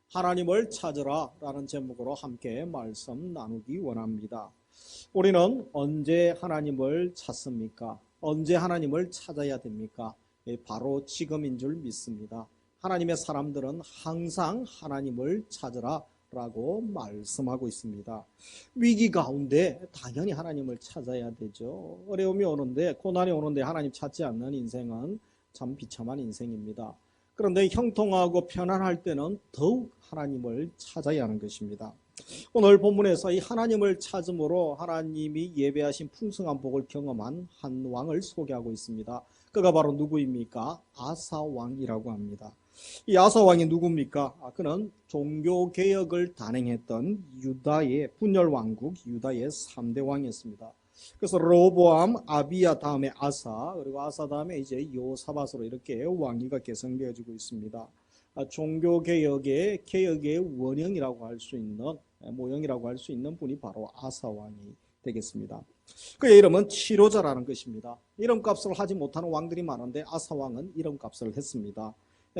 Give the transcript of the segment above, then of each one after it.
하나님을 찾으라 라는 제목으로 함께 말씀 나누기 원합니다. 우리는 언제 하나님을 찾습니까? 언제 하나님을 찾아야 됩니까? 바로 지금인 줄 믿습니다. 하나님의 사람들은 항상 하나님을 찾으라 라고 말씀하고 있습니다. 위기 가운데 당연히 하나님을 찾아야 되죠. 어려움이 오는데, 고난이 오는데 하나님 찾지 않는 인생은 참 비참한 인생입니다. 그런데 형통하고 편안할 때는 더욱 하나님을 찾아야 하는 것입니다. 오늘 본문에서 이 하나님을 찾음으로 하나님이 예배하신 풍성한 복을 경험한 한 왕을 소개하고 있습니다. 그가 바로 누구입니까? 아사왕이라고 합니다. 이 아사왕이 누굽니까? 그는 종교개혁을 단행했던 유다의 분열왕국 유다의 3대 왕이었습니다. 그래서 로보암, 아비야 다음에 아사, 그리고 아사 다음에 이제 여호사밧으로 이렇게 왕위가 계승되어지고 있습니다. 종교개혁의 원형이라고 할 수 있는, 모형이라고 할 수 있는 분이 바로 아사 왕이 되겠습니다. 그의 이름은 치료자라는 것입니다. 이름값을 하지 못하는 왕들이 많은데 아사 왕은 이름값을 했습니다.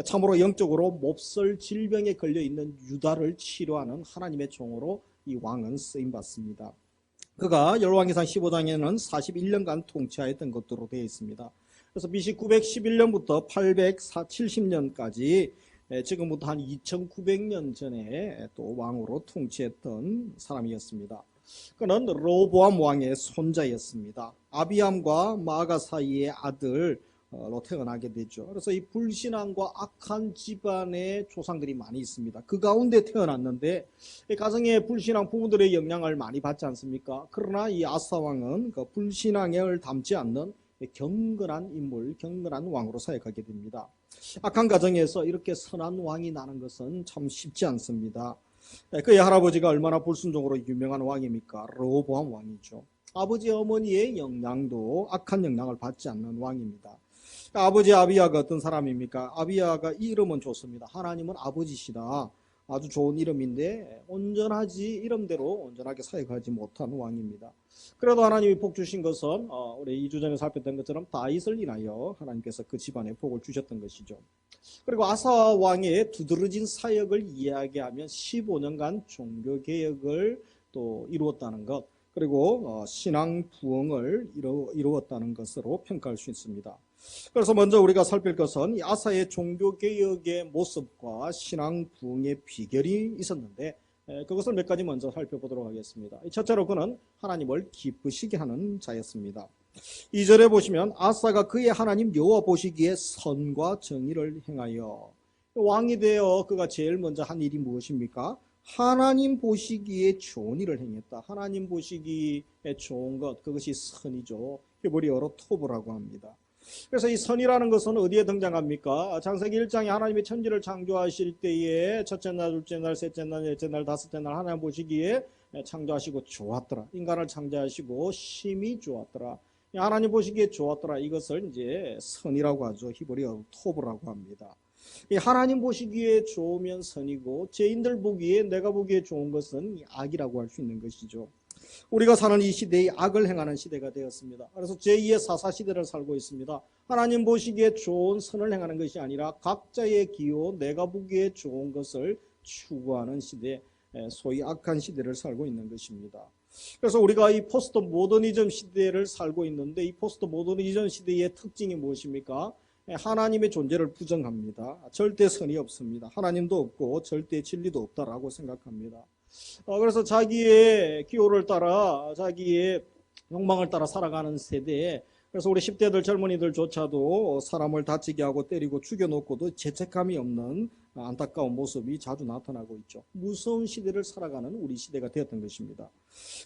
참으로 영적으로 몹쓸 질병에 걸려있는 유다를 치료하는 하나님의 종으로 이 왕은 쓰임받습니다. 그가 열왕기상 15장에는 41년간 통치하였던 것으로 되어 있습니다. 그래서 BC 911년부터 870년까지 지금부터 한 2900년 전에 또 왕으로 통치했던 사람이었습니다. 그는 로보암 왕의 손자였습니다. 아비암과 마아가 사이의 아들로 태어나게 되죠. 그래서 이 불신앙과 악한 집안의 조상들이 많이 있습니다. 그 가운데 태어났는데 가정의 불신앙 부모들의 영향을 많이 받지 않습니까? 그러나 이 아사 왕은 그 불신앙을 담지 않는 경건한 인물, 경건한 왕으로 사역하게 됩니다. 악한 가정에서 이렇게 선한 왕이 나는 것은 참 쉽지 않습니다. 그의 할아버지가 얼마나 불순종으로 유명한 왕입니까? 르호보암 왕이죠. 아버지 어머니의 영향도 악한 영향을 받지 않는 왕입니다. 아버지 아비야가 어떤 사람입니까? 아비야가 이 이름은 좋습니다. 하나님은 아버지시다. 아주 좋은 이름인데 온전하지 이름대로 온전하게 사역하지 못한 왕입니다. 그래도 하나님이 복 주신 것은 우리 2주 전에 살폈던 것처럼 다윗을 인하여 하나님께서 그 집안에 복을 주셨던 것이죠. 그리고 아사 왕의 두드러진 사역을 이야기하면 15년간 종교개혁을 또 이루었다는 것, 그리고 신앙 부흥을 이루었다는 것으로 평가할 수 있습니다. 그래서 먼저 우리가 살필 것은 이 아사의 종교개혁의 모습과 신앙 부흥의 비결이 있었는데 그것을 몇 가지 먼저 살펴보도록 하겠습니다. 첫째로 그는 하나님을 기쁘시게 하는 자였습니다. 2절에 보시면 아사가 그의 하나님 여호와 보시기에 선과 정의를 행하여, 왕이 되어 그가 제일 먼저 한 일이 무엇입니까? 하나님 보시기에 좋은 일을 행했다. 하나님 보시기에 좋은 것, 그것이 선이죠. 히브리어로 토브라고 합니다. 그래서 이 선이라는 것은 어디에 등장합니까? 창세기 1장에 하나님이 천지를 창조하실 때에 첫째 날, 둘째 날, 셋째 날, 넷째 날, 다섯째 날 하나님 보시기에 창조하시고 좋았더라. 인간을 창조하시고 심히 좋았더라. 하나님 보시기에 좋았더라. 이것을 이제 선이라고 하죠. 히브리어 토브라고 합니다. 하나님 보시기에 좋으면 선이고 죄인들 보기에, 내가 보기에 좋은 것은 악이라고 할 수 있는 것이죠. 우리가 사는 이 시대에 악을 행하는 시대가 되었습니다. 그래서 제2의 사사시대를 살고 있습니다. 하나님 보시기에 좋은 선을 행하는 것이 아니라 각자의 기호, 내가 보기에 좋은 것을 추구하는 시대, 소위 악한 시대를 살고 있는 것입니다. 그래서 우리가 이 포스트 모더니즘 시대를 살고 있는데, 이 포스트 모더니즘 시대의 특징이 무엇입니까? 하나님의 존재를 부정합니다. 절대 선이 없습니다. 하나님도 없고 절대 진리도 없다라고 생각합니다. 그래서 자기의 기호를 따라, 자기의 욕망을 따라 살아가는 세대에, 그래서 우리 10대들 젊은이들조차도 사람을 다치게 하고 때리고 죽여놓고도 죄책감이 없는 안타까운 모습이 자주 나타나고 있죠. 무서운 시대를 살아가는 우리 시대가 되었던 것입니다.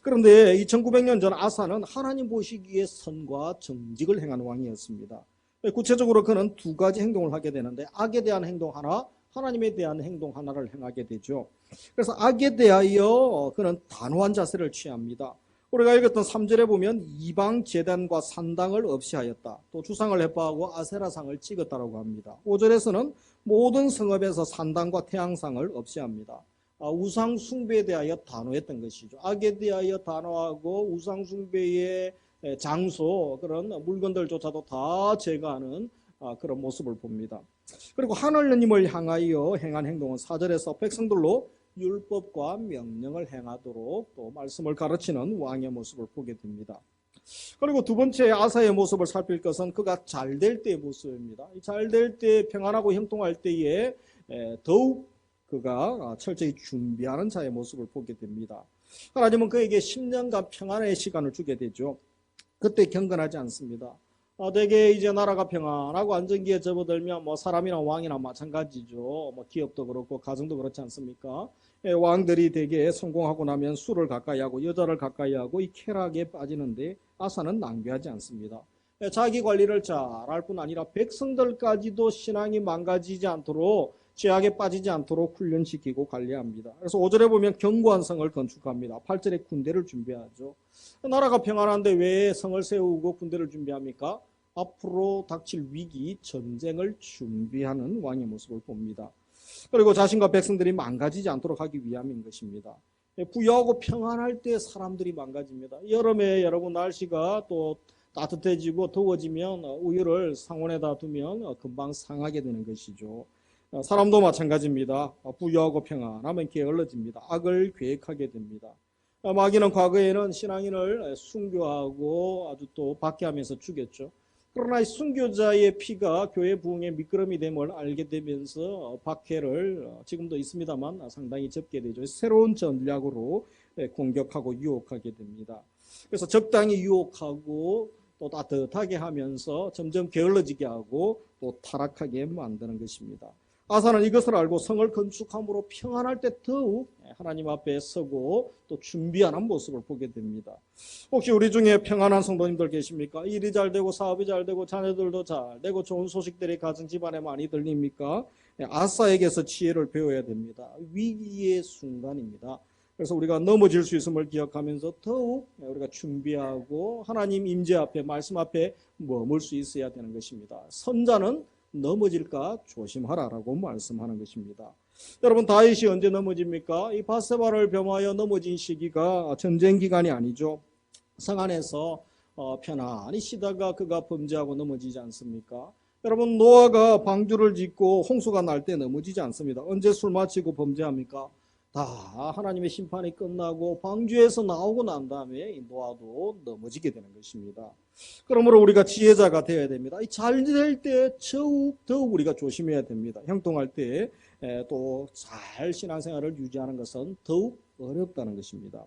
그런데 2900년 전 아사는 하나님 보시기에 선과 정직을 행하는 왕이었습니다. 구체적으로 그는 두 가지 행동을 하게 되는데, 악에 대한 행동 하나, 하나님에 대한 행동 하나를 행하게 되죠. 그래서 악에 대하여 그는 단호한 자세를 취합니다. 우리가 읽었던 3절에 보면 이방 제단과 산당을 없이 하였다. 또 주상을 해파하고 아세라상을 찍었다라고 합니다. 5절에서는 모든 성읍에서 산당과 태양상을 없이 합니다. 우상 숭배에 대하여 단호했던 것이죠. 악에 대하여 단호하고 우상 숭배의 장소, 그런 물건들조차도 다 제거하는 그런 모습을 봅니다. 그리고 하나님을 향하여 행한 행동은 4절에서 백성들로 율법과 명령을 행하도록 또 말씀을 가르치는 왕의 모습을 보게 됩니다. 그리고 두 번째 아사의 모습을 살필 것은 그가 잘 될 때의 모습입니다. 잘 될 때, 평안하고 형통할 때에 더욱 그가 철저히 준비하는 자의 모습을 보게 됩니다. 하나님은 그에게 10년간 평안의 시간을 주게 되죠. 그때 경건하지 않습니다. 대개 이제 나라가 평안하고 안정기에 접어들면 사람이나 왕이나 마찬가지죠. 기업도 그렇고 가정도 그렇지 않습니까? 왕들이 대개 성공하고 나면 술을 가까이 하고 여자를 가까이 하고 이 쾌락에 빠지는데 아사는 낭비하지 않습니다. 자기 관리를 잘할 뿐 아니라 백성들까지도 신앙이 망가지지 않도록 죄악에 빠지지 않도록 훈련시키고 관리합니다. 그래서 5절에 보면 견고한 성을 건축합니다. 8절에 군대를 준비하죠. 나라가 평안한데 왜 성을 세우고 군대를 준비합니까? 앞으로 닥칠 위기, 전쟁을 준비하는 왕의 모습을 봅니다. 그리고 자신과 백성들이 망가지지 않도록 하기 위함인 것입니다. 부유하고 평안할 때 사람들이 망가집니다. 여름에 여러분 날씨가 또 따뜻해지고 더워지면 우유를 상온에다 두면 금방 상하게 되는 것이죠. 사람도 마찬가지입니다. 부유하고 평안하면 게을러집니다. 악을 계획하게 됩니다. 마귀는 과거에는 신앙인을 순교하고 아주 또 박해하면서 죽였죠. 그러나 이 순교자의 피가 교회 부흥의 미끄럼이 됨을 알게 되면서 박해를 지금도 있습니다만 상당히 적게 되죠. 새로운 전략으로 공격하고 유혹하게 됩니다. 그래서 적당히 유혹하고 또 따뜻하게 하면서 점점 게을러지게 하고 또 타락하게 만드는 것입니다. 아사는 이것을 알고 성을 건축함으로 평안할 때 더욱 하나님 앞에 서고 또 준비하는 모습을 보게 됩니다. 혹시 우리 중에 평안한 성도님들 계십니까? 일이 잘 되고 사업이 잘 되고 자녀들도 잘 되고 좋은 소식들이 가정 집안에 많이 들립니까? 아사에게서 지혜를 배워야 됩니다. 위기의 순간입니다. 그래서 우리가 넘어질 수 있음을 기억하면서 더욱 우리가 준비하고 하나님 임재 앞에 말씀 앞에 머물 수 있어야 되는 것입니다. 선자는 넘어질까 조심하라라고 말씀하는 것입니다. 여러분 다윗이 언제 넘어집니까? 이 밧세바를 범하여 넘어진 시기가 전쟁 기간이 아니죠. 성 안에서 편안히 쉬다가 그가 범죄하고 넘어지지 않습니까? 여러분 노아가 방주를 짓고 홍수가 날 때 넘어지지 않습니다. 언제 술 마시고 범죄합니까? 다 하나님의 심판이 끝나고 방주에서 나오고 난 다음에 노아도 넘어지게 되는 것입니다. 그러므로 우리가 지혜자가 되어야 됩니다. 잘 될 때 더욱 우리가 조심해야 됩니다. 형통할 때 또 잘 신앙생활을 유지하는 것은 더욱 어렵다는 것입니다.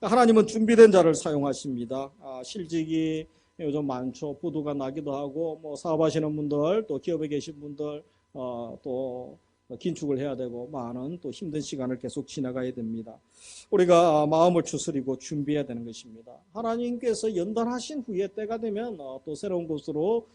하나님은 준비된 자를 사용하십니다. 실직이 요즘 많죠. 부도가 나기도 하고 사업하시는 분들 또 기업에 계신 분들 또 긴축을 해야 되고 많은 또 힘든 시간을 계속 지나가야 됩니다. 우리가 마음을 추스리고 준비해야 되는 것입니다. 하나님께서 연단하신 후에 때가 되면 또 새로운 곳으로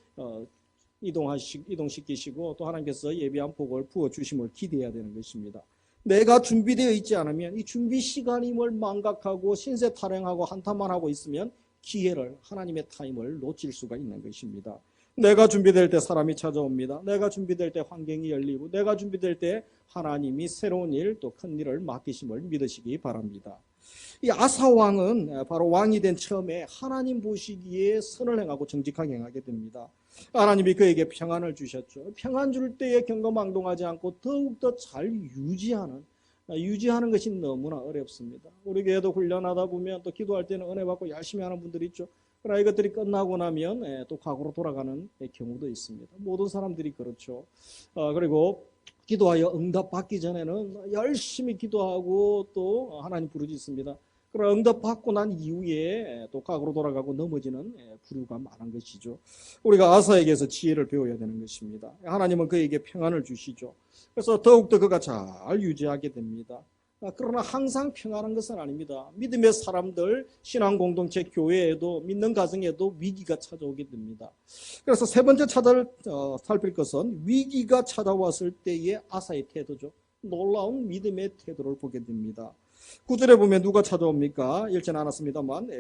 이동시키시고 또 하나님께서 예비한 복을 부어주심을 기대해야 되는 것입니다. 내가 준비되어 있지 않으면 이 준비 시간임을 망각하고 신세 타령하고 한탄만 하고 있으면 기회를 하나님의 타임을 놓칠 수가 있는 것입니다. 내가 준비될 때 사람이 찾아옵니다. 내가 준비될 때 환경이 열리고 내가 준비될 때 하나님이 새로운 일 또 큰 일을 맡기심을 믿으시기 바랍니다. 이 아사 왕은 바로 왕이 된 처음에 하나님 보시기에 선을 행하고 정직하게 행하게 됩니다. 하나님이 그에게 평안을 주셨죠. 평안 줄 때에 경거망동하지 않고 더욱더 잘 유지하는 것이 너무나 어렵습니다. 우리 교회도 훈련하다 보면 또 기도할 때는 은혜 받고 열심히 하는 분들이 있죠. 그러나 이것들이 끝나고 나면 또 과거로 돌아가는 경우도 있습니다. 모든 사람들이 그렇죠. 그리고 기도하여 응답받기 전에는 열심히 기도하고 또 하나님 부르짖습니다. 그러나 응답받고 난 이후에 또 과거로 돌아가고 넘어지는 부류가 많은 것이죠. 우리가 아사에게서 지혜를 배워야 되는 것입니다. 하나님은 그에게 평안을 주시죠. 그래서 더욱더 그가 잘 유지하게 됩니다. 그러나 항상 평안한 것은 아닙니다. 믿음의 사람들, 신앙 공동체, 교회에도 믿는 가정에도 위기가 찾아오게 됩니다. 그래서 세 번째 살필 것은 위기가 찾아왔을 때의 아사의 태도죠. 놀라운 믿음의 태도를 보게 됩니다. 9절에 보면 누가 찾아옵니까? 읽지 않았습니다만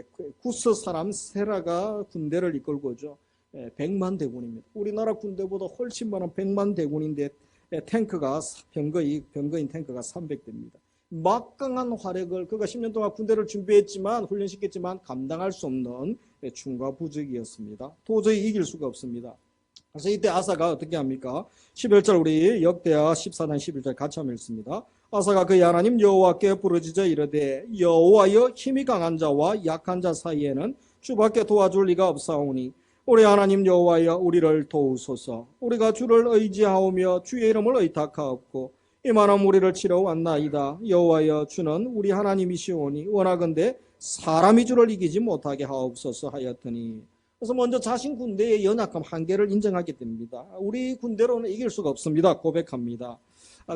구스 사람 세라가 군대를 이끌고 오죠. 100만 대군입니다. 우리나라 군대보다 훨씬 많은 100만 대군인데 탱크가 병거인 탱크가 300대입니다. 막강한 화력을 그가 10년 동안 군대를 준비했지만 훈련시켰지만 감당할 수 없는 충과 부적이었습니다. 도저히 이길 수가 없습니다. 그래서 이때 아사가 어떻게 합니까? 11절 우리 역대하 14장 11절 같이 한번 읽습니다. 아사가 그의 하나님 여호와께 부르짖어 이르되 여호와여 힘이 강한 자와 약한 자 사이에는 주밖에 도와줄 리가 없사오니 우리 하나님 여호와여 우리를 도우소서. 우리가 주를 의지하오며 주의 이름을 의탁하옵고 이만한 우리를 치러 왔나이다. 여호와여 주는 우리 하나님이시오니 원하건대 사람이 주를 이기지 못하게 하옵소서 하였더니 그래서 먼저 자신 군대의 연약함 한계를 인정하게 됩니다. 우리 군대로는 이길 수가 없습니다. 고백합니다.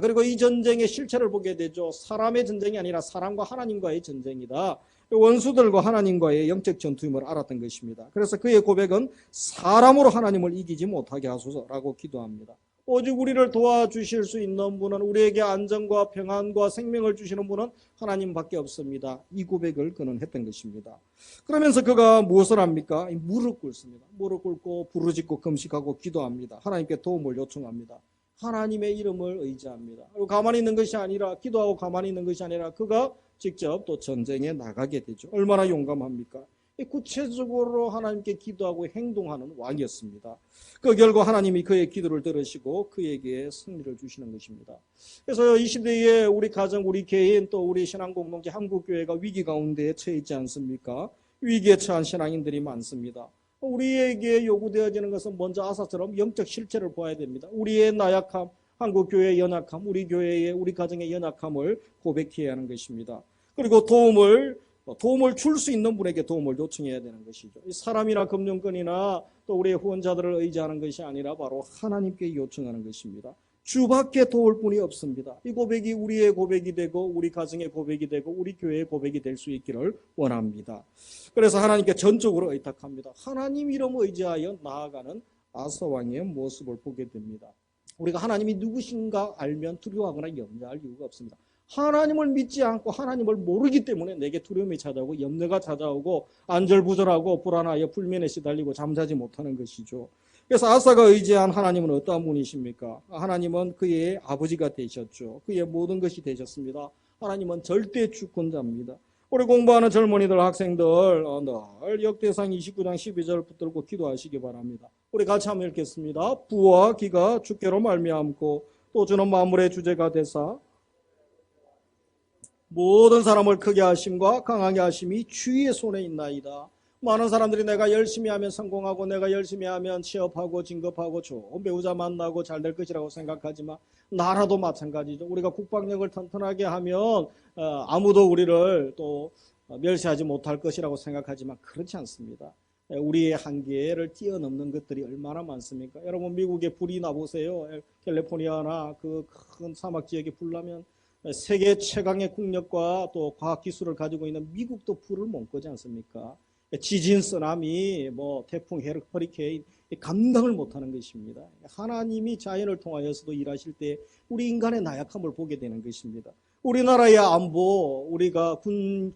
그리고 이 전쟁의 실체를 보게 되죠. 사람의 전쟁이 아니라 사람과 하나님과의 전쟁이다. 원수들과 하나님과의 영적 전투임을 알았던 것입니다. 그래서 그의 고백은 사람으로 하나님을 이기지 못하게 하소서라고 기도합니다. 오직 우리를 도와주실 수 있는 분은 우리에게 안전과 평안과 생명을 주시는 분은 하나님밖에 없습니다. 이 고백을 그는 했던 것입니다. 그러면서 그가 무엇을 합니까? 무릎 꿇습니다. 무릎 꿇고 부르짖고 금식하고 기도합니다. 하나님께 도움을 요청합니다. 하나님의 이름을 의지합니다. 그리고 가만히 있는 것이 아니라 기도하고 가만히 있는 것이 아니라 그가 직접 또 전쟁에 나가게 되죠. 얼마나 용감합니까? 구체적으로 하나님께 기도하고 행동하는 왕이었습니다. 그 결과 하나님이 그의 기도를 들으시고 그에게 승리를 주시는 것입니다. 그래서 이 시대에 우리 가정, 우리 개인, 또 우리 신앙 공동체, 한국교회가 위기 가운데 처해 있지 않습니까? 위기에 처한 신앙인들이 많습니다. 우리에게 요구되어지는 것은 먼저 아사처럼 영적 실체를 보아야 됩니다. 우리의 나약함, 한국교회의 연약함, 우리 교회의, 우리 가정의 연약함을 고백해야 하는 것입니다. 그리고 도움을 줄 수 있는 분에게 도움을 요청해야 되는 것이죠. 사람이나 금융권이나 또 우리의 후원자들을 의지하는 것이 아니라 바로 하나님께 요청하는 것입니다. 주밖에 도울 분이 없습니다. 이 고백이 우리의 고백이 되고 우리 가정의 고백이 되고 우리 교회의 고백이 될 수 있기를 원합니다. 그래서 하나님께 전적으로 의탁합니다. 하나님 이름 의지하여 나아가는 아사 왕의 모습을 보게 됩니다. 우리가 하나님이 누구신가 알면 두려워하거나 염려할 이유가 없습니다. 하나님을 믿지 않고 하나님을 모르기 때문에 내게 두려움이 찾아오고 염려가 찾아오고 안절부절하고 불안하여 불면에 시달리고 잠자지 못하는 것이죠. 그래서 아사가 의지한 하나님은 어떠한 분이십니까? 하나님은 그의 아버지가 되셨죠. 그의 모든 것이 되셨습니다. 하나님은 절대 주권자입니다. 우리 공부하는 젊은이들, 학생들 늘 역대상 29장 12절 붙들고 기도하시기 바랍니다. 우리 같이 한번 읽겠습니다. 부와 기가 주께로 말미암고 또 주는 만물의 주제가 되사 모든 사람을 크게 하심과 강하게 하심이 주의 손에 있나이다. 많은 사람들이 내가 열심히 하면 성공하고 내가 열심히 하면 취업하고 진급하고 좋은 배우자 만나고 잘 될 것이라고 생각하지만 나라도 마찬가지죠. 우리가 국방력을 튼튼하게 하면 아무도 우리를 또 멸시하지 못할 것이라고 생각하지만 그렇지 않습니다. 우리의 한계를 뛰어넘는 것들이 얼마나 많습니까? 여러분 미국에 불이 나보세요. 캘리포니아나 그 큰 사막 지역에 불 나면 세계 최강의 국력과 또 과학기술을 가지고 있는 미국도 불을 못 끄지 않습니까? 지진, 쓰나미, 태풍, 허리케인 감당을 못하는 것입니다. 하나님이 자연을 통하여서도 일하실 때 우리 인간의 나약함을 보게 되는 것입니다. 우리나라의 안보, 우리가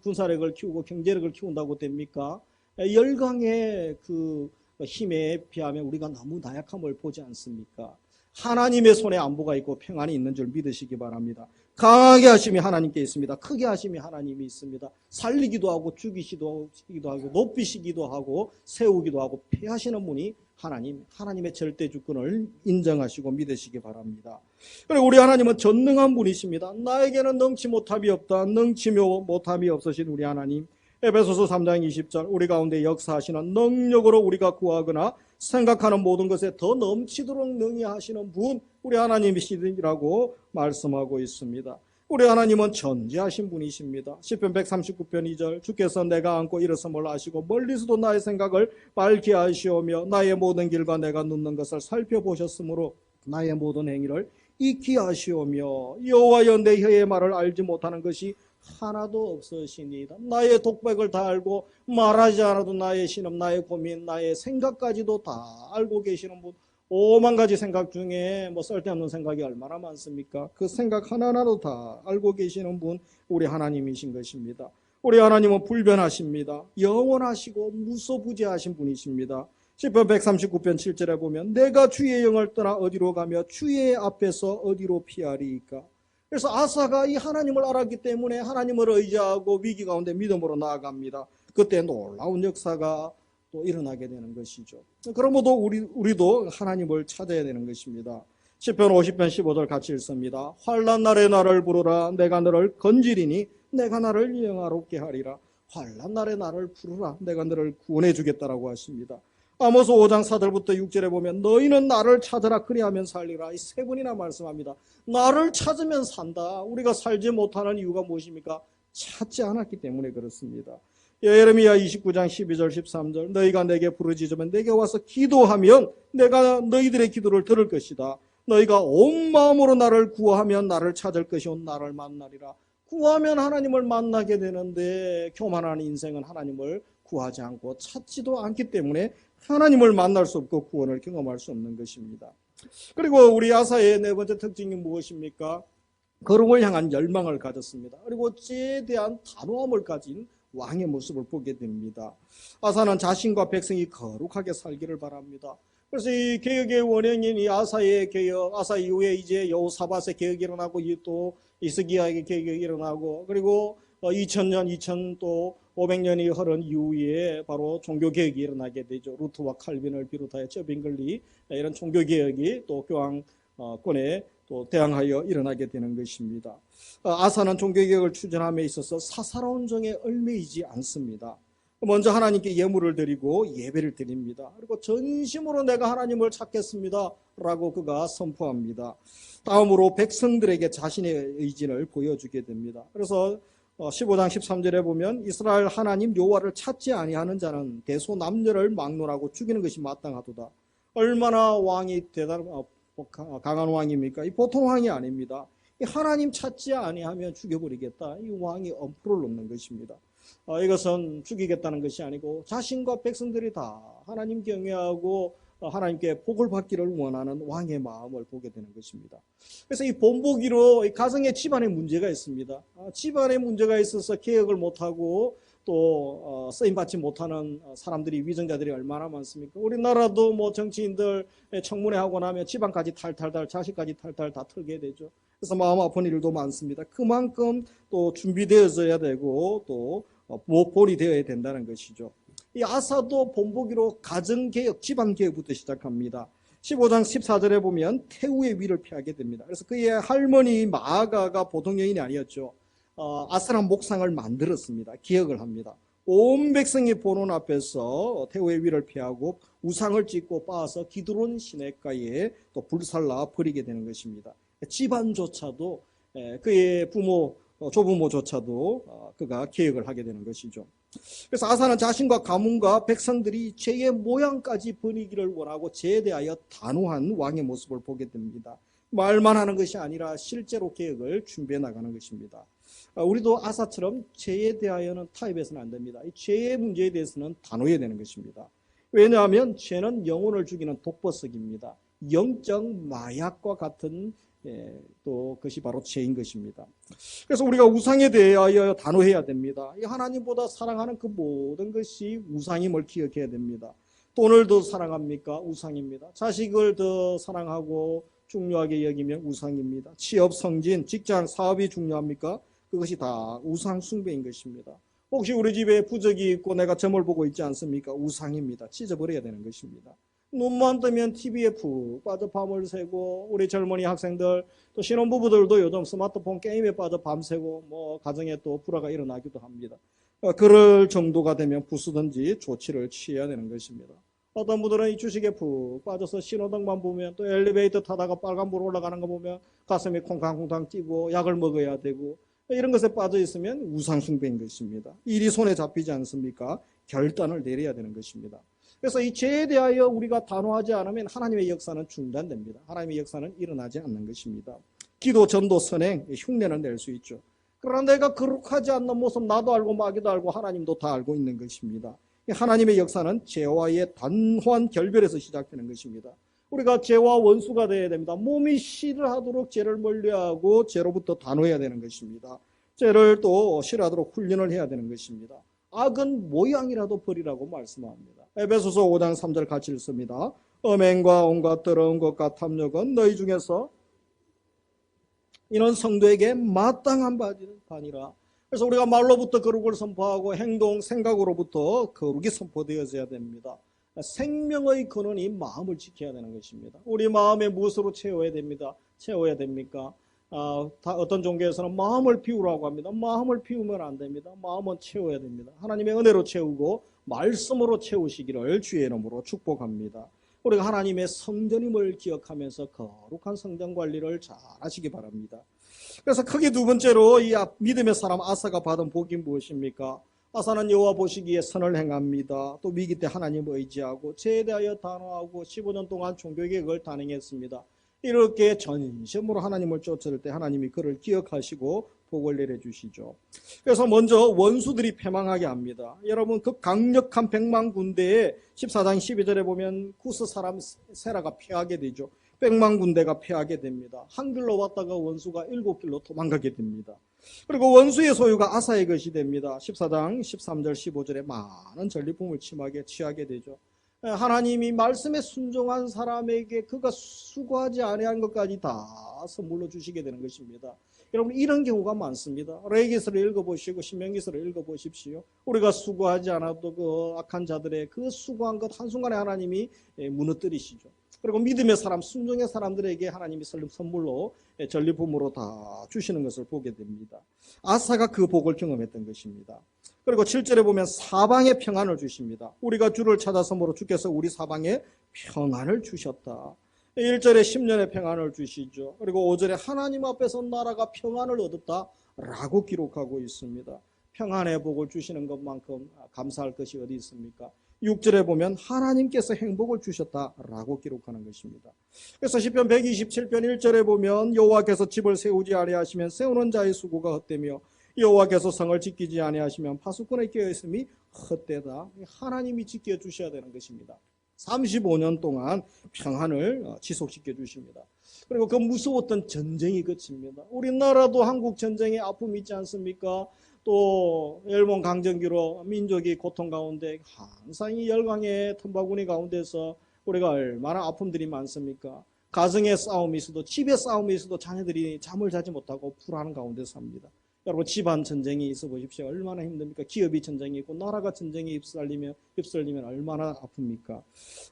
군사력을 키우고 경제력을 키운다고 됩니까? 열강의 그 힘에 비하면 우리가 너무 나약함을 보지 않습니까? 하나님의 손에 안보가 있고 평안이 있는 줄 믿으시기 바랍니다. 강하게 하심이 하나님께 있습니다. 크게 하심이 하나님이 있습니다. 살리기도 하고 죽이기도 하고 높이시기도 하고 세우기도 하고 폐하시는 분이 하나님의 절대 주권을 인정하시고 믿으시기 바랍니다. 그리고 우리 하나님은 전능한 분이십니다. 나에게는 능치 못함이 없다. 능치 못함이 없으신 우리 하나님. 에베소서 3장 20절 우리 가운데 역사하시는 능력으로 우리가 구하거나 생각하는 모든 것에 더 넘치도록 능히 하시는 분 우리 하나님이시라고 말씀하고 있습니다. 우리 하나님은 전지하신 분이십니다. 시편 139편 2절 주께서 내가 안고 일어섬을 아시고 멀리서도 나의 생각을 밝히 아시오며 나의 모든 길과 내가 눕는 것을 살펴보셨으므로 나의 모든 행위를 익히 아시오며 여호와여 내 혀의 말을 알지 못하는 것이 하나도 없으시니이다. 나의 독백을 다 알고 말하지 않아도 나의 신음, 나의 고민, 나의 생각까지도 다 알고 계시는 분. 5만 가지 생각 중에 쓸데없는 생각이 얼마나 많습니까? 그 생각 하나하나도 다 알고 계시는 분 우리 하나님이신 것입니다. 우리 하나님은 불변하십니다. 영원하시고 무소부재하신 분이십니다. 시편 139편 7절에 보면 내가 주의 영을 떠나 어디로 가며 주의 앞에서 어디로 피하리이까. 그래서 아사가 이 하나님을 알았기 때문에 하나님을 의지하고 위기 가운데 믿음으로 나아갑니다. 그때 놀라운 역사가 또 일어나게 되는 것이죠. 그러므로 우리도 하나님을 찾아야 되는 것입니다. 시편 50편 15절 같이 읽습니다. 환난 날에 나를 부르라. 내가 너를 건지리니 내가 나를 영화롭게 하리라. 환난 날에 나를 부르라. 내가 너를 구원해 주겠다라고 하십니다. 아모스 5장 4절부터 6절에 보면 너희는 나를 찾으라 그리하면 살리라. 이 세 번이나 말씀합니다. 나를 찾으면 산다. 우리가 살지 못하는 이유가 무엇입니까? 찾지 않았기 때문에 그렇습니다. 예레미야 29장 12절 13절 너희가 내게 부르짖으면 내게 와서 기도하면 내가 너희들의 기도를 들을 것이다. 너희가 온 마음으로 나를 구하면 나를 찾을 것이요 나를 만나리라. 구하면 하나님을 만나게 되는데 교만한 인생은 하나님을 구하지 않고 찾지도 않기 때문에 하나님을 만날 수 없고 구원을 경험할 수 없는 것입니다. 그리고 우리 아사의 네 번째 특징이 무엇입니까? 거룩을 향한 열망을 가졌습니다. 그리고 죄에 대한 단호함을 가진 왕의 모습을 보게 됩니다. 아사는 자신과 백성이 거룩하게 살기를 바랍니다. 그래서 이 개혁의 원형인 이 아사의 개혁, 아사 이후에 이제 여호사밧의 개혁이 일어나고 또 이스기야의 개혁이 일어나고 그리고 2000년, 2500년이 흐른 이후에 바로 종교개혁이 일어나게 되죠. 루트와 칼빈을 비롯하여 저빙글리 이런 종교개혁이 또 교황권에 또 대항하여 일어나게 되는 것입니다. 아사는 종교개혁을 추진함에 있어서 사사로운 정에 얽매이지 않습니다. 먼저 하나님께 예물을 드리고 예배를 드립니다. 그리고 전심으로 내가 하나님을 찾겠습니다 라고 그가 선포합니다. 다음으로 백성들에게 자신의 의지를 보여주게 됩니다. 그래서 15장 13절에 보면 이스라엘 하나님 여호와를 찾지 아니하는 자는 대소남녀를 막론하고 죽이는 것이 마땅하도다. 얼마나 왕이 강한 왕입니까? 이 보통 왕이 아닙니다. 하나님 찾지 아니하면 죽여버리겠다. 이 왕이 엄포를 놓는 것입니다. 이것은 죽이겠다는 것이 아니고 자신과 백성들이 다 하나님 경외하고 하나님께 복을 받기를 원하는 왕의 마음을 보게 되는 것입니다. 그래서 이 본보기로 가정에 집안에 문제가 있습니다. 집안에 문제가 있어서 개혁을 못하고 또 쓰임받지 못하는 사람들이 위정자들이 얼마나 많습니까? 우리나라도 뭐 정치인들 청문회 하고 나면 집안까지 탈탈탈 자식까지 탈탈 다 털게 되죠. 그래서 마음 아픈 일도 많습니다. 그만큼 또 준비되어져야 되고 또 모폴이 되어야 된다는 것이죠. 이 아사도 본보기로 가정개혁, 집안개혁부터 시작합니다. 15장 14절에 보면 태우의 위를 피하게 됩니다. 그래서 그의 할머니 마아가가 보통 여인이 아니었죠. 아스란 목상을 만들었습니다. 기억을 합니다. 온 백성이 보는 앞에서 태우의 위를 피하고 우상을 짓고 빻아서 기드론 시냇가에 또 불살라 버리게 되는 것입니다. 집안조차도 그의 부모 조부모조차도 그가 개혁을 하게 되는 것이죠. 그래서 아사는 자신과 가문과 백성들이 죄의 모양까지 버리기를 원하고 죄에 대하여 단호한 왕의 모습을 보게 됩니다. 말만 하는 것이 아니라 실제로 개혁을 준비해 나가는 것입니다. 우리도 아사처럼 죄에 대하여는 타협해서는 안 됩니다. 이 죄의 문제에 대해서는 단호해야 되는 것입니다. 왜냐하면 죄는 영혼을 죽이는 독버섯입니다. 영적 마약과 같은 또 그것이 바로 죄인 것입니다. 그래서 우리가 우상에 대하여 단호해야 됩니다. 하나님보다 사랑하는 그 모든 것이 우상임을 기억해야 됩니다. 돈을 더 사랑합니까? 우상입니다. 자식을 더 사랑하고 중요하게 여기면 우상입니다. 취업, 성진, 직장, 사업이 중요합니까? 그것이 다 우상 숭배인 것입니다. 혹시 우리 집에 부적이 있고 내가 점을 보고 있지 않습니까? 우상입니다. 찢어버려야 되는 것입니다. 눈만 뜨면 TV에 푹 빠져 밤을 새고 우리 젊은이 학생들 또 신혼부부들도 요즘 스마트폰 게임에 빠져 밤새고 뭐 가정에 또 불화가 일어나기도 합니다. 그럴 정도가 되면 부수든지 조치를 취해야 되는 것입니다. 어떤 분들은 이 주식에 푹 빠져서 신호등만 보면 또 엘리베이터 타다가 빨간불 올라가는 거 보면 가슴이 콩탕콩탕 뛰고 약을 먹어야 되고 이런 것에 빠져 있으면 우상숭배인 것입니다. 일이 손에 잡히지 않습니까? 결단을 내려야 되는 것입니다. 그래서 이 죄에 대하여 우리가 단호하지 않으면 하나님의 역사는 중단됩니다. 하나님의 역사는 일어나지 않는 것입니다. 기도, 전도, 선행, 흉내는 낼 수 있죠. 그러나 내가 거룩하지 않는 모습 나도 알고 마귀도 알고 하나님도 다 알고 있는 것입니다. 하나님의 역사는 죄와의 단호한 결별에서 시작되는 것입니다. 우리가 죄와 원수가 되어야 됩니다. 몸이 싫어하도록 죄를 멀리하고 죄로부터 단호해야 되는 것입니다. 죄를 또 싫어하도록 훈련을 해야 되는 것입니다. 악은 모양이라도 버리라고 말씀합니다. 에베소서 5장 3절 같이 읽습니다. 음행과 온갖 더러운 것과 탐욕은 너희 중에서 이는 성도에게 마땅한 바니라. 그래서 우리가 말로부터 거룩을 선포하고 행동, 생각으로부터 거룩이 선포되어져야 됩니다. 생명의 근원이 마음을 지켜야 되는 것입니다. 우리 마음에 무엇으로 채워야 됩니다. 채워야 됩니까? 어떤 종교에서는 마음을 비우라고 합니다. 마음을 비우면 안 됩니다. 마음은 채워야 됩니다. 하나님의 은혜로 채우고 말씀으로 채우시기를 주의 이름으로 축복합니다. 우리가 하나님의 성전임을 기억하면서 거룩한 성전 관리를 잘 하시기 바랍니다. 그래서 크게 두 번째로 이 믿음의 사람 아사가 받은 복이 무엇입니까? 아사는 여호와 보시기에 선을 행합니다. 또 위기 때 하나님을 의지하고 죄에 대하여 단호하고 15년 동안 종교개혁을 단행했습니다. 이렇게 전심으로 하나님을 쫓을 때 하나님이 그를 기억하시고 복을 내려주시죠. 그래서 먼저 원수들이 패망하게 합니다. 여러분 그 강력한 백만 군대에 14장 12절에 보면 구스 사람 세라가 패하게 되죠. 백만 군대가 패하게 됩니다. 한 길로 왔다가 원수가 7길로 도망가게 됩니다. 그리고 원수의 소유가 아사의 것이 됩니다. 14장 13절 15절에 많은 전리품을 취하게 되죠. 하나님이 말씀에 순종한 사람에게 그가 수고하지 아니한 것까지 다 선물로 주시게 되는 것입니다. 여러분 이런 경우가 많습니다. 레위기서를 읽어보시고 신명기서를 읽어보십시오. 우리가 수고하지 않아도 그 악한 자들의 그 수고한 것 한순간에 하나님이 무너뜨리시죠. 그리고 믿음의 사람, 순종의 사람들에게 하나님이 선물로 전리품으로 다 주시는 것을 보게 됩니다. 아사가 그 복을 경험했던 것입니다. 그리고 7절에 보면 사방에 평안을 주십니다. 우리가 주를 찾아서므로 주께서 우리 사방에 평안을 주셨다. 1절에 10년의 평안을 주시죠. 그리고 5절에 하나님 앞에서 나라가 평안을 얻었다라고 기록하고 있습니다. 평안의 복을 주시는 것만큼 감사할 것이 어디 있습니까? 6절에 보면 하나님께서 행복을 주셨다라고 기록하는 것입니다. 그래서 시편 127편 1절에 보면 여호와께서 집을 세우지 아니하시면 세우는 자의 수고가 헛되며 여호와께서 성을 지키지 아니하시면 파수꾼의 깨어있음이 헛되다. 하나님이 지켜주셔야 되는 것입니다. 35년 동안 평안을 지속시켜 주십니다. 그리고 그 무서웠던 전쟁이 그칩니다. 우리나라도 한국 전쟁에 아픔이 있지 않습니까? 또 일본 강점기로 민족이 고통 가운데 항상 이 열강의 틈바구니 가운데서 우리가 얼마나 아픔들이 많습니까? 가정의 싸움이 있어도 집의 싸움이 있어도 자녀들이 잠을 자지 못하고 불안한 가운데 삽니다. 여러분 집안 전쟁이 있어 보십시오. 얼마나 힘듭니까? 기업이 전쟁이 있고 나라가 전쟁에 휩쓸리면 얼마나 아픕니까?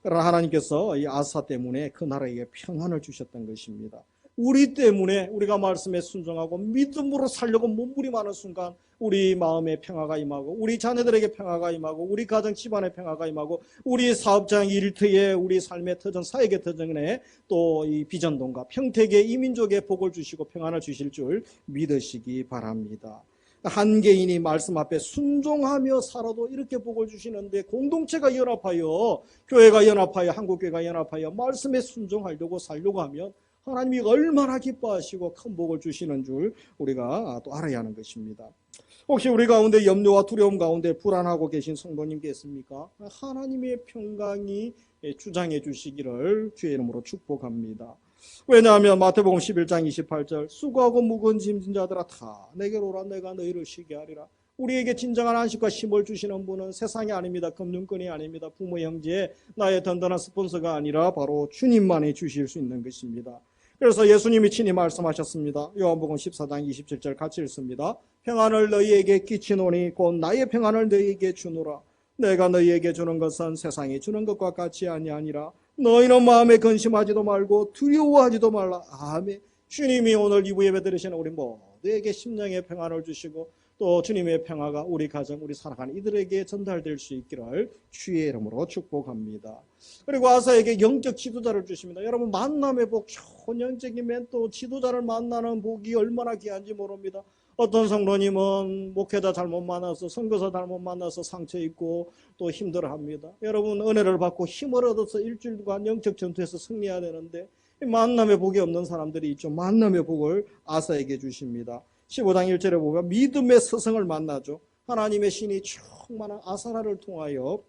그러나 하나님께서 이 아사 때문에 그 나라에게 평안을 주셨던 것입니다. 우리 때문에 우리가 말씀에 순종하고 믿음으로 살려고 몸부림하는 순간 우리 마음에 평화가 임하고 우리 자녀들에게 평화가 임하고 우리 가정 집안에 평화가 임하고 우리 사업장 일터에 우리 삶의 터전 사역의 터전에 또 이 비전동과 평택에 이민족에 복을 주시고 평안을 주실 줄 믿으시기 바랍니다. 한 개인이 말씀 앞에 순종하며 살아도 이렇게 복을 주시는데 공동체가 연합하여 교회가 연합하여 한국교회가 연합하여 말씀에 순종하려고 살려고 하면 하나님이 얼마나 기뻐하시고 큰 복을 주시는 줄 우리가 또 알아야 하는 것입니다. 혹시 우리 가운데 염려와 두려움 가운데 불안하고 계신 성도님 계십니까? 하나님의 평강이 주장해 주시기를 주의 이름으로 축복합니다. 왜냐하면 마태복음 11장 28절 수고하고 무거운 짐진 자들아 다 내게로 오라 내가 너희를 쉬게 하리라. 우리에게 진정한 안식과 힘을 주시는 분은 세상이 아닙니다. 금융권이 아닙니다. 부모 형제 나의 든든한 스폰서가 아니라 바로 주님만이 주실 수 있는 것입니다. 그래서 예수님이 친히 말씀하셨습니다. 요한복음 14장 27절 같이 읽습니다. 평안을 너희에게 끼치노니 곧 나의 평안을 너희에게 주노라. 내가 너희에게 주는 것은 세상이 주는 것과 같이 아니하니라. 너희는 마음에 근심하지도 말고 두려워하지도 말라. 아멘. 주님이 오늘 2부 예배 드리시는 우리 모두에게 심령의 평안을 주시고 또 주님의 평화가 우리 가정, 우리 사랑하는 이들에게 전달될 수 있기를 주의 이름으로 축복합니다. 그리고 아사에게 영적 지도자를 주십니다. 여러분 만남의 복, 좋은 영적인 멘토 지도자를 만나는 복이 얼마나 귀한지 모릅니다. 어떤 성도님은 목회자 잘못 만나서 선교사 잘못 만나서 상처 입고 또 힘들어합니다. 여러분 은혜를 받고 힘을 얻어서 일주일간 영적 전투에서 승리해야 되는데 만남의 복이 없는 사람들이 있죠. 만남의 복을 아사에게 주십니다. 15장 1절에 보면 믿음의 스승을 만나죠. 하나님의 신이 충만한 아사라를 통하여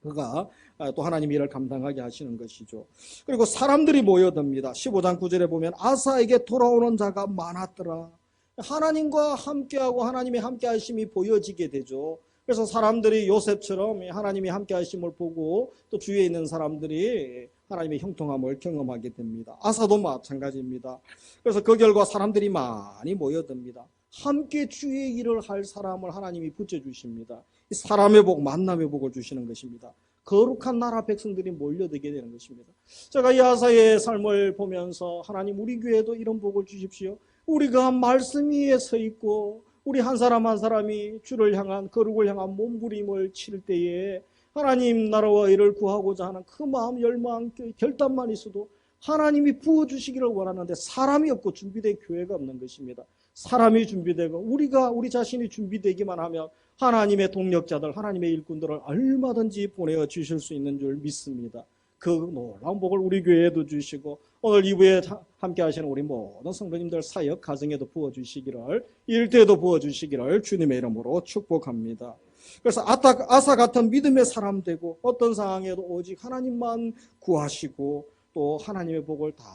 그가 또 하나님 일을 감당하게 하시는 것이죠. 그리고 사람들이 모여듭니다. 15장 9절에 보면 아사에게 돌아오는 자가 많았더라. 하나님과 함께하고 하나님의 함께하심이 보여지게 되죠. 그래서 사람들이 요셉처럼 하나님이 함께하심을 보고 또 주위에 있는 사람들이 하나님의 형통함을 경험하게 됩니다. 아사도 마찬가지입니다. 그래서 그 결과 사람들이 많이 모여듭니다. 함께 주의 일을 할 사람을 하나님이 붙여주십니다. 사람의 복, 만남의 복을 주시는 것입니다. 거룩한 나라 백성들이 몰려들게 되는 것입니다. 제가 이 아사의 삶을 보면서 하나님 우리 교회도 이런 복을 주십시오. 우리가 말씀 위에 서 있고 우리 한 사람 한 사람이 주를 향한 거룩을 향한 몸부림을 칠 때에 하나님 나라와 일을 구하고자 하는 그 마음, 열망, 결단만 있어도 하나님이 부어주시기를 원하는데 사람이 없고 준비된 교회가 없는 것입니다. 사람이 준비되고 우리 자신이 준비되기만 하면 하나님의 동력자들, 하나님의 일꾼들을 얼마든지 보내어 주실 수 있는 줄 믿습니다. 그 놀라운 복을 우리 교회에도 주시고 오늘 2부에 함께 하시는 우리 모든 성도님들 사역, 가정에도 부어주시기를, 일터에도 부어주시기를 주님의 이름으로 축복합니다. 그래서 아사 같은 믿음의 사람 되고 어떤 상황에도 오직 하나님만 구하시고 또 하나님의 복을 다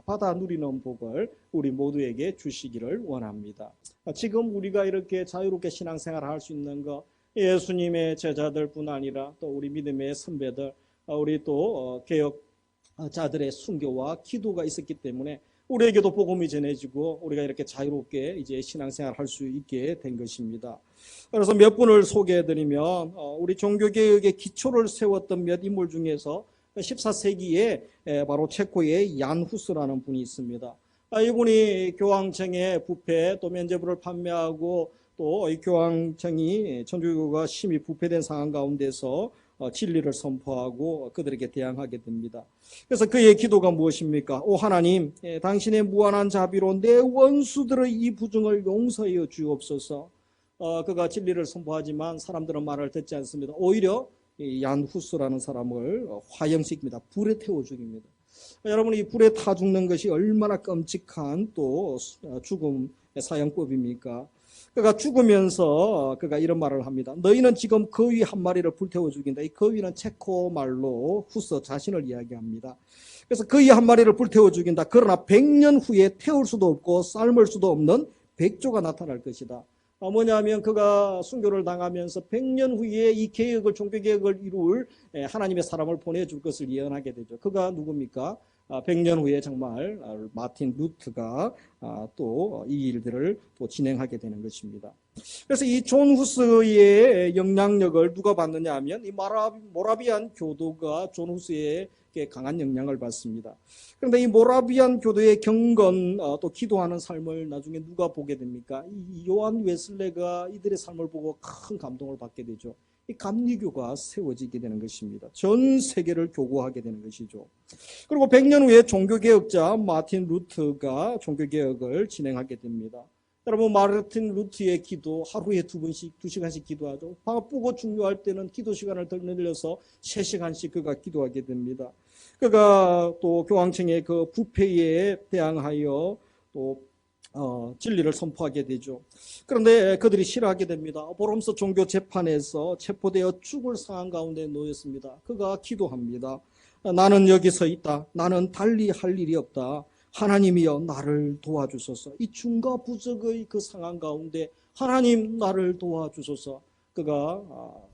받아 누리는 복을 우리 모두에게 주시기를 원합니다. 지금 우리가 이렇게 자유롭게 신앙생활을 할 수 있는 것, 예수님의 제자들뿐 아니라 또 우리 믿음의 선배들, 우리 또 개혁자들의 순교와 기도가 있었기 때문에 우리에게도 복음이 전해지고 우리가 이렇게 자유롭게 이제 신앙생활을 할 수 있게 된 것입니다. 그래서 몇 분을 소개해드리면 우리 종교개혁의 기초를 세웠던 몇 인물 중에서 14세기에 바로 체코의 얀 후스라는 분이 있습니다. 이분이 교황청에 부패 또 면죄부를 판매하고 또 이 교황청이 천주교가 심히 부패된 상황 가운데서 진리를 선포하고 그들에게 대항하게 됩니다. 그래서 그의 기도가 무엇입니까? 오 하나님, 당신의 무한한 자비로 내 원수들의 이 부정을 용서하여 주옵소서. 그가 진리를 선포하지만 사람들은 말을 듣지 않습니다. 오히려 얀 후스라는 사람을 화형시킵니다. 불에 태워 죽입니다. 여러분, 이 불에 타 죽는 것이 얼마나 끔찍한 또 죽음의 사형법입니까? 그가 죽으면서 그가 이런 말을 합니다. 너희는 지금 거위 한 마리를 불태워 죽인다. 이 거위는 체코 말로 후스 자신을 이야기합니다. 그래서 거위 한 마리를 불태워 죽인다. 그러나 100년 후에 태울 수도 없고 삶을 수도 없는 백조가 나타날 것이다. 뭐냐면 그가 순교를 당하면서 100년 후에 이 개혁을, 종교개혁을 이룰 하나님의 사람을 보내줄 것을 예언하게 되죠. 그가 누굽니까? 100년 후에 정말 마틴 루트가 또 이 일들을 또 진행하게 되는 것입니다. 그래서 이 존 후스의 영향력을 누가 받느냐 하면 이 모라비안 교도가 존 후스에게 강한 영향을 받습니다. 그런데 이 모라비안 교도의 경건 또 기도하는 삶을 나중에 누가 보게 됩니까? 이 요한 웨슬레가 이들의 삶을 보고 큰 감동을 받게 되죠. 이 감리교가 세워지게 되는 것입니다. 전 세계를 교구하게 되는 것이죠. 그리고 100년 후에 종교개혁자 마틴 루트가 종교개혁을 진행하게 됩니다. 여러분, 마르틴 루트의 기도 하루에 2시간씩 기도하죠. 바쁘고 중요할 때는 기도 시간을 더 늘려서 3시간씩 그가 기도하게 됩니다. 그가 또 교황청의 그 부패에 대항하여 또 진리를 선포하게 되죠. 그런데 그들이 싫어하게 됩니다. 보름서 종교 재판에서 체포되어 죽을 상황 가운데 놓였습니다. 그가 기도합니다. 나는 여기 서 있다. 나는 달리 할 일이 없다. 하나님이여 나를 도와주소서. 이 중과 부적의 그 상황 가운데 하나님 나를 도와주소서. 그가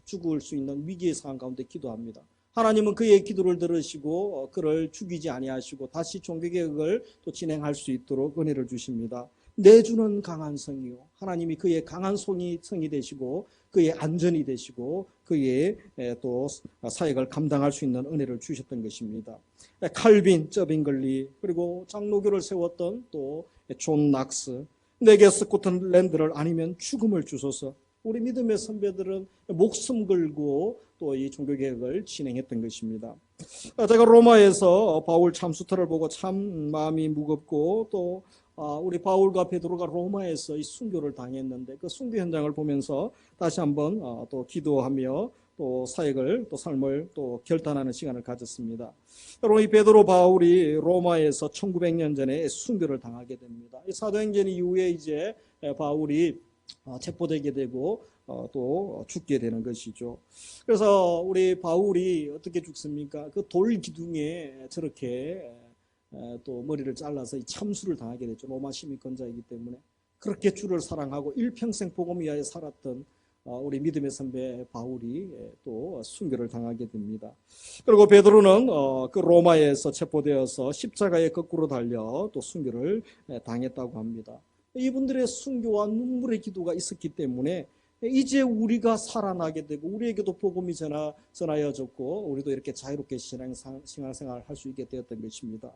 죽을 수 있는 위기의 상황 가운데 기도합니다. 하나님은 그의 기도를 들으시고 그를 죽이지 아니하시고 다시 종교개혁을 또 진행할 수 있도록 은혜를 주십니다. 내 주는 강한 성이요. 하나님이 그의 강한 성이 되시고 그의 안전이 되시고 그의 또 사역을 감당할 수 있는 은혜를 주셨던 것입니다. 칼빈, 저빙글리, 그리고 장로교를 세웠던 또 존 낙스, 내게 스코틀랜드를 아니면 죽음을 주소서. 우리 믿음의 선배들은 목숨 걸고 또 이 종교개혁을 진행했던 것입니다. 제가 로마에서 바울 참수터를 보고 참 마음이 무겁고 또 우리 바울과 베드로가 로마에서 이 순교를 당했는데 그 순교 현장을 보면서 다시 한번 또 기도하며 또 사역을 또 삶을 또 결단하는 시간을 가졌습니다. 여러분, 이 베드로 바울이 로마에서 1900년 전에 순교를 당하게 됩니다. 이 사도행전 이후에 이제 바울이 체포되게 되고 또 죽게 되는 것이죠. 그래서 우리 바울이 어떻게 죽습니까? 그 돌 기둥에 저렇게 또 머리를 잘라서 이 참수를 당하게 됐죠. 로마 시민권자이기 때문에. 그렇게 주를 사랑하고 일평생 복음 위하여 살았던 우리 믿음의 선배 바울이 또 순교를 당하게 됩니다. 그리고 베드로는 그 로마에서 체포되어서 십자가에 거꾸로 달려 또 순교를 당했다고 합니다. 이분들의 순교와 눈물의 기도가 있었기 때문에 이제 우리가 살아나게 되고 우리에게도 복음이 전하여졌고 우리도 이렇게 자유롭게 신앙생활을 할 수 있게 되었던 것입니다.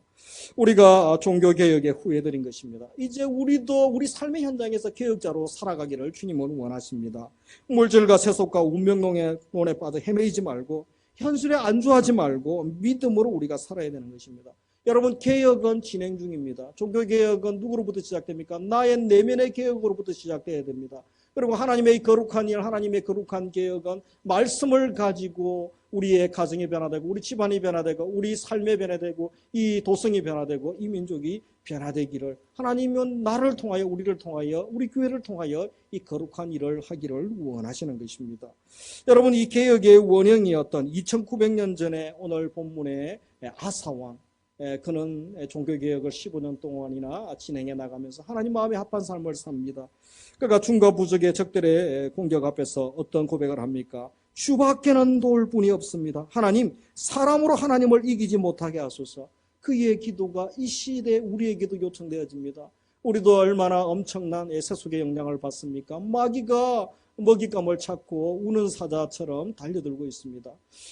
우리가 종교개혁에 후회드린 것입니다. 이제 우리도 우리 삶의 현장에서 개혁자로 살아가기를 주님은 원하십니다. 물질과 세속과 운명론에 빠져 헤매이지 말고 현실에 안주하지 말고 믿음으로 우리가 살아야 되는 것입니다. 여러분, 개혁은 진행 중입니다. 종교개혁은 누구로부터 시작됩니까? 나의 내면의 개혁으로부터 시작돼야 됩니다. 그리고 하나님의 거룩한 일, 하나님의 거룩한 개혁은 말씀을 가지고 우리의 가정이 변화되고 우리 집안이 변화되고 우리 삶이 변화되고 이 도성이 변화되고 이 민족이 변화되기를, 하나님은 나를 통하여 우리를 통하여 우리 교회를 통하여 이 거룩한 일을 하기를 원하시는 것입니다. 여러분, 이 개혁의 원형이었던 2900년 전에 오늘 본문의 아사왕, 그는 종교개혁을 15년 동안이나 진행해 나가면서 하나님 마음에 합한 삶을 삽니다. 그가 중과 부족의 적들의 공격 앞에서 어떤 고백을 합니까? 주밖에는 도울 분이 없습니다. 하나님, 사람으로 하나님을 이기지 못하게 하소서. 그의 기도가 이 시대에 우리에게도 요청되어집니다. 우리도 얼마나 엄청난 세속의 영향을 받습니까? 마귀가 먹잇감을 찾고 우는 사자처럼 달려들고 있습니다.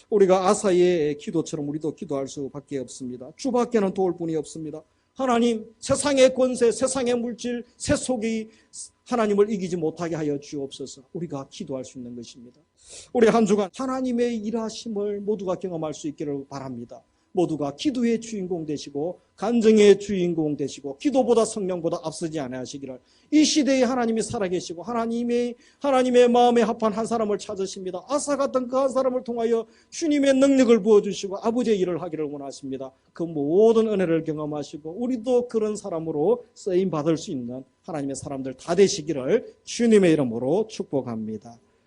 우리가 아사의 기도처럼 우리도 기도할 수밖에 없습니다. 주밖에는 도울 분이 없습니다. 하나님, 세상의 권세, 세상의 물질, 세속이 하나님을 이기지 못하게 하여 주옵소서. 우리가 기도할 수 있는 것입니다. 우리 한 주간 하나님의 일하심을 모두가 경험할 수 있기를 바랍니다. 모두가 기도의 주인공 되시고 간증의 주인공 되시고 기도보다 성령보다 앞서지 않으시기를, 이 시대에 하나님이 살아계시고 하나님의 마음에 합한 한 사람을 찾으십니다. 아사 같은 그 한 사람을 통하여 주님의 능력을 부어주시고 아버지의 일을 하기를 원하십니다. 그 모든 은혜를 경험하시고 우리도 그런 사람으로 쓰임 받을 수 있는 하나님의 사람들 다 되시기를 주님의 이름으로 축복합니다.